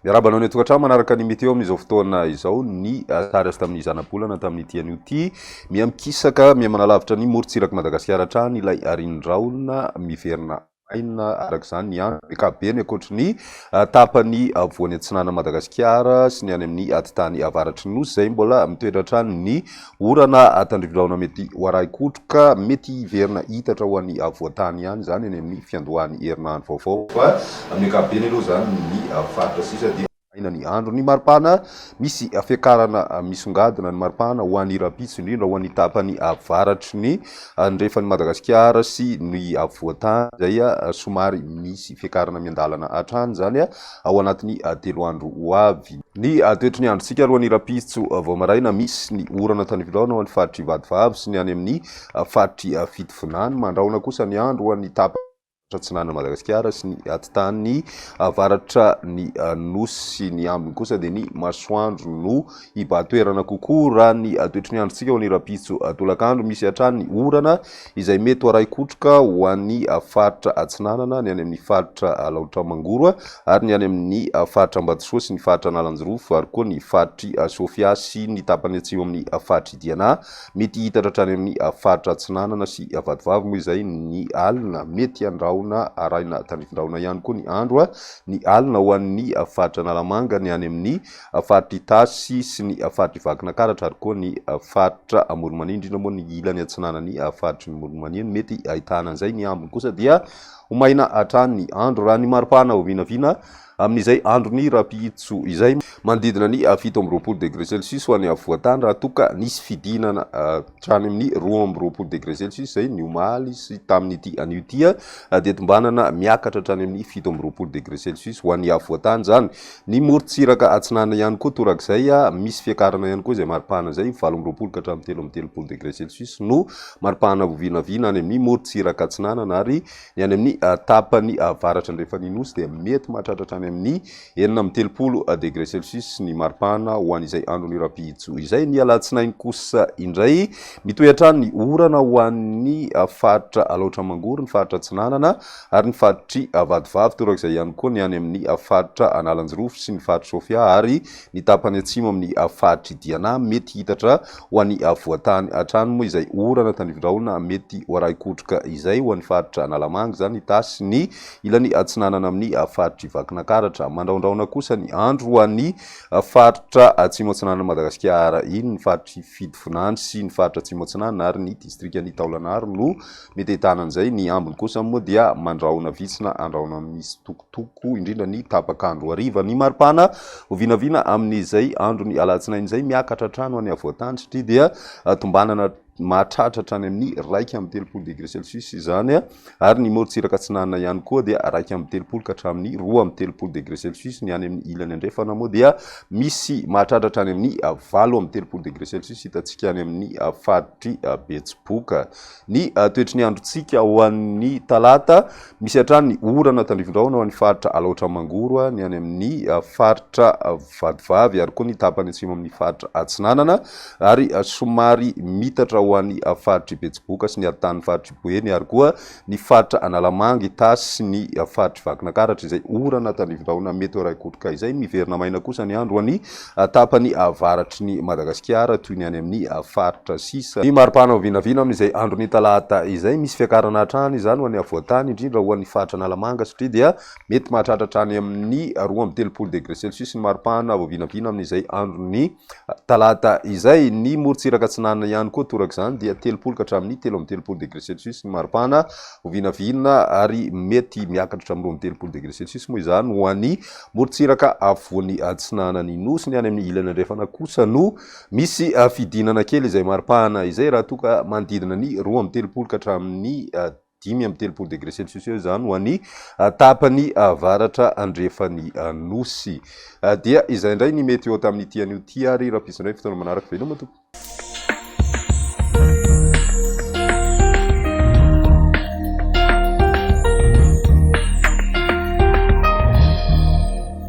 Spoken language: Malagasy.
miarabanao ny tokantrano manaraka ny meteo amin'izao fotoana izao ny sary azy tamin'ny zanabolana tamin'ny tian'io ty miamikisaka miamanalavitra ny morontsiraka Madagasikara hatrany ilay arindraona miverina aina araka izany ny andro bekabe ny ankoatry ny tapany voany antsinana Madagasikara sy ny any amin'ny atitany avaratry ny nosy izay mbola mitoetra hatrany ny orana tandrivindraona mety hoaraikotroka mety hiverina hitatra ho an'ny voatany ihany zany any amin'ny fiandohan'ny herinandro vaovao fa amin'ny ankapobeny aloha zany ny faritra sisa dia aina ny andro ny maripana misy fiakarana misongadina ny maripana ho an'ny rapitso indrindra ho an'ny tapany avaratry ny andrefan'ny Madagasikara sy ny voatany zay somary misy fiakarana miandalana hatrany zany ao anatin'ny telo andro ho avy ny toetry ny androtsika alohan'ny rapitso vao maraina misy ny orana tanivindraona ho an'ny faritry vadivavy sy ny any amin'ny faritry fitofinany mandraona kosa ny andro ho an'ny tapany atsinana Madagasikara sy ny atitany avaratra ny nosy ny ambiny kosa dia ny masoandro no hibatoerana kokoa raha ny toetry ny androtsika ho an'ny rapitso tolakandro misy hatrany ny orana izay mety hoaraikotroka ho an'ny faritra atsinanana ny any amin'ny faritra laotra mangoro ary ny any amin'ny faritra Ambatosoa sy ny faritra Nalanjorofo ary koa ny faritry Sofia sy ny tapany atsimo amin'ny faritry Diana mety hitatra hatrany amin'ny faritra atsinanana sy vadivavy moa izay ny alina mety handrao arahina tanifindraona ihany koa ny andro ny alina ho an'ny faritra Analamanga ny any amin'ny faritra Itasy sy ny faritra Vakinankaratra ary koa ny faritra Moromania indrindra moa ny ilany atsinana ny faritry ny Moromania mety ahitana an'izay ny ambiny kosa dia ho maina hatrany ny andro raha ny maripana ho vinavina amin'izay andro ny rapitso izay manodidina ny 7 degré Celsius ho an'ny voatany raha toka nisy fidinana hatrany amin'ny 2 degré Celsius izay ny omaly sy tamin'ity anio ty dia tombanana miakatra hatrany amin'ny 7 degré Celsius ho an'ny voatany zany ny morontsiraka atsinana ihany koa torak'izay misy fiakarana ihany koa izay maripana zay 20 ka hatramin'ny 13 degré Celsius no maripana vinavina any amin'ny morontsiraka atsinana ary ny any amin'ny tapany avaratra andrefany nosy dia mety mahatratra amin'ny 9 degré Celsius ny maripana ho an'izay andro ny rapitso izay ny alatsinainy kosa indray mitohy hatrany ny orana ho an'ny faritra laotra mangoro ny faritra atsinanana ary ny faritry vadivavy torak'izay ihany koa ny any amin'ny faritra Nalanjorofo sy ny faritra Sofia ary ny tapany atsimo amin'ny faritry Diana mety hitatra ho an'ny voatany hatrany moa izay orana tanivindraona mety hoaraikotroka izay ho an'ny faritra Analamanga zany Itasy ny ilany atsinanana amin'ny faritry Vakinankaratra mandraondraona kosa ny andro ho an'ny faritra atsimo atsinana Madagasikara iny ny faritry Fitofinany sy ny faritra atsimo atsinana ary ny distrikany Taolagnaro no mety ahitana an'izay ny ambiny kosa moa dia mandraona vitsina andraona misy tokotoko indrindra ny tapakandro hariva ny maripana ho vinavina amin'izay andro ny alatsinainy izay miakatra hatrany ho an'ny voatany satria dia tombanana mahatratra hatrany amin'ny 1 degré Celsius izany ary ny morontsiraka atsinana ihany koa dia 1 ka hatramin'ny 2 degré Celsius ny any amin'ny ilany andrefana moa dia misy mahatratra hatrany amin'ny 3 degré Celsius hitantsika any amin'ny faritry Betsiboka ny toetry ny androtsika ho an'ny talata misy hatrany ny orana tandrivindraona ho an'ny faritra laotra mangoro ny any amin'ny faritra vadivavy ary koa ny tapany atsimo amin'ny faritra atsinanana ary somary mitatra ho an'ny faritry Betsiboka sy ny aritanin'ny faritry Boeny ary koa ny faritra Analamanga Itasy sy ny faritry Vakinankaratra izay orana tandrivindraona mety hoaraikotroka izay miverina maina kosa ny andro ho an'ny tapany avaratry ny Madagasikara toy ny any amin'ny faritra sisa ny maripana ho vinavina amin'izay andro ny talata izay misy fiakarana hatrany izany ho an'ny voatany indrindra ho an'ny faritra Analamanga satria dia mety mahatratra hatrany amin'ny 2 degré Celsius ny maripana ho vinavina amin'izay andro ny talata izay ny morontsiraka atsinana ihany koa torak'izany dia 3 ka hatramin'ny 13 degré Celsius ny maripana ho vinavina ary mety miakatra hatramin'ny 13 degré Celsius moa izany ho an'ny morontsiraka avoan'ny atsinanany nosy ny any amin'ny ilany andrefana kosa no misy fidinana kely izay maripana izay raha toka manodidina ny 13 ka hatramin'ny 5 degré Celsius eo izany ho an'ny tapany avaratra andrefany nosy dia izay indray ny mety eo tamin'ny tian'io ty ary rapitso indray fotoana manaraka veloma tompoko.